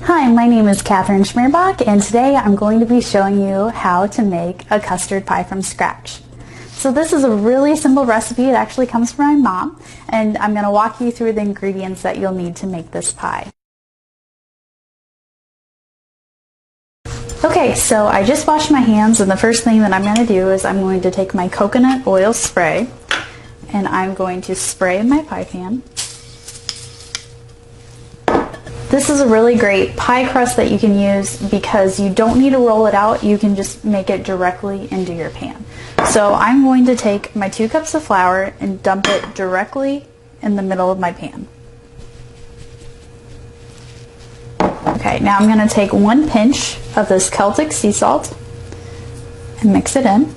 Hi, my name is Catherine Schmerbach, and today I'm going to be showing you how to make a custard pie from scratch. So this is a really simple recipe. It actually comes from my mom, and I'm going to walk you through the ingredients that you'll need to make this pie. Okay, so I just washed my hands, and the first thing that I'm going to do is I'm going to take my coconut oil spray, and I'm going to spray my pie pan. This is a really great pie crust that you can use because you don't need to roll it out, you can just make it directly into your pan. So I'm going to take my 2 cups of flour and dump it directly in the middle of my pan. Okay, now I'm going to take 1 pinch of this Celtic sea salt and mix it in.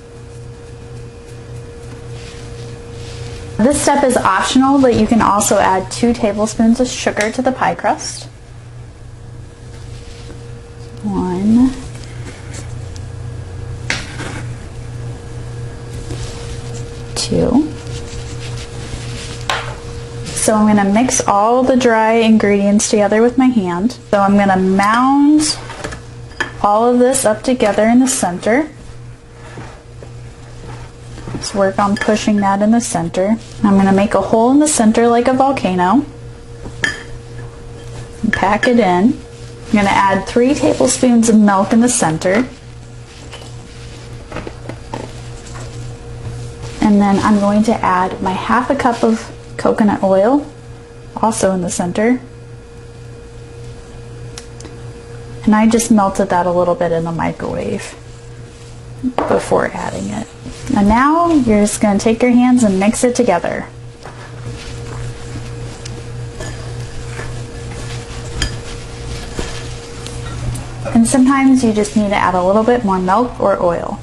This step is optional, but you can also add 2 tablespoons of sugar to the pie crust. 1, 2. So I'm going to mix all the dry ingredients together with my hand. So I'm going to mound all of this up together in the center. Let's work on pushing that in the center. I'm going to make a hole in the center like a volcano and pack it in. I'm going to add 3 tablespoons of milk in the center. And then I'm going to add my 1/2 cup of coconut oil, also in the center. And I just melted that a little bit in the microwave before adding it. And now you're just going to take your hands and mix it together. And sometimes you just need to add a little bit more milk or oil.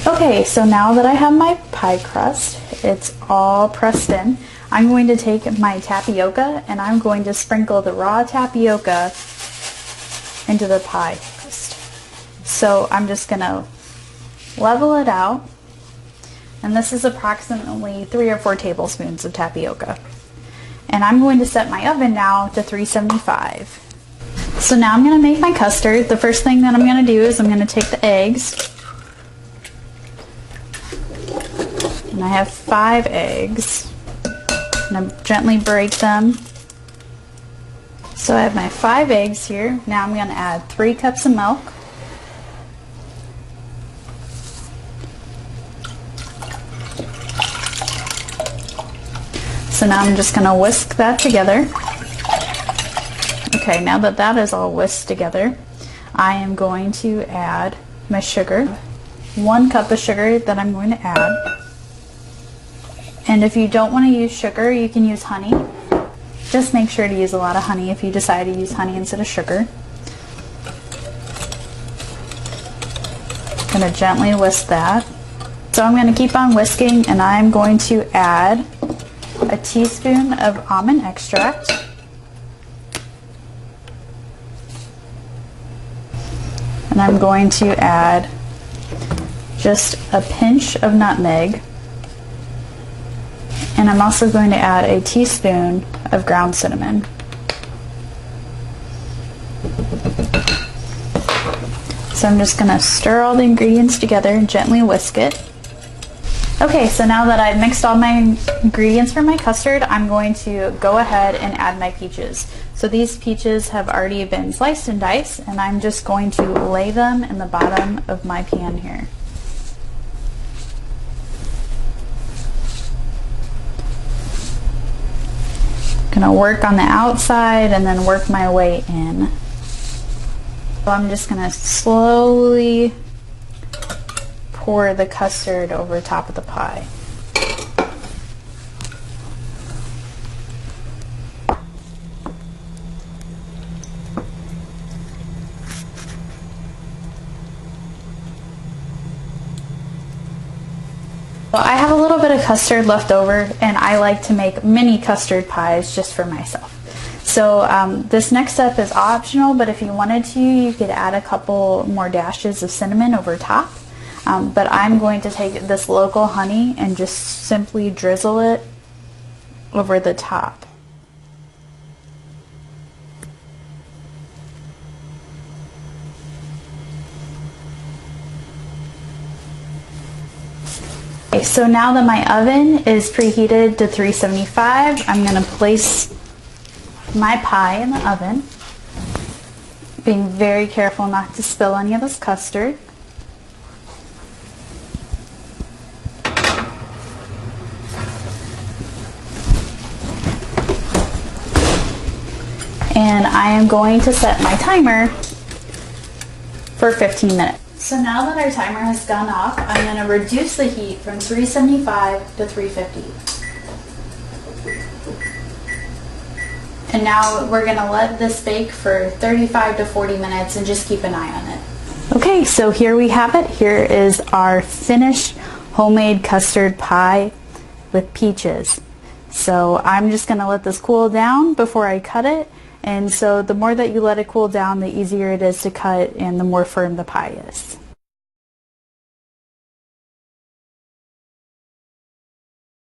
Okay, so now that I have my pie crust, it's all pressed in, I'm going to take my tapioca and I'm going to sprinkle the raw tapioca into the pie crust. So I'm just going to level it out, and this is approximately 3 or 4 tablespoons of tapioca. And I'm going to set my oven now to 375. So now I'm going to make my custard. The first thing that I'm going to do is I'm going to take the eggs. And I have 5 eggs. I'm going to gently break them. So I have my 5 eggs here. Now I'm going to add 3 cups of milk. So now I'm just going to whisk that together. Okay, now that that is all whisked together, I am going to add my sugar. 1 cup of sugar that I'm going to add. And if you don't want to use sugar, you can use honey. Just make sure to use a lot of honey if you decide to use honey instead of sugar. I'm going to gently whisk that. So I'm going to keep on whisking, and I'm going to add a teaspoon of almond extract. And I'm going to add just a pinch of nutmeg. And I'm also going to add a teaspoon of ground cinnamon. So I'm just going to stir all the ingredients together and gently whisk it. Okay, so now that I've mixed all my ingredients for my custard, I'm going to go ahead and add my peaches. So these peaches have already been sliced and diced, and I'm just going to lay them in the bottom of my pan here. I'm going to work on the outside and then work my way in. So I'm just going to slowly pour the custard over top of the pie. Well, I have a little bit of custard left over, and I like to make mini custard pies just for myself. so this next step is optional, but if you wanted to, you could add a couple more dashes of cinnamon over top. But I'm going to take this local honey and just simply drizzle it over the top. Okay, so now that my oven is preheated to 375, I'm going to place my pie in the oven, being very careful not to spill any of this custard. And I am going to set my timer for 15 minutes. So now that our timer has gone off, I'm going to reduce the heat from 375 to 350. And now we're going to let this bake for 35 to 40 minutes and just keep an eye on it. Okay, so here we have it. Here is our finished homemade custard pie with peaches. So I'm just going to let this cool down before I cut it. And so the more that you let it cool down, the easier it is to cut and the more firm the pie is.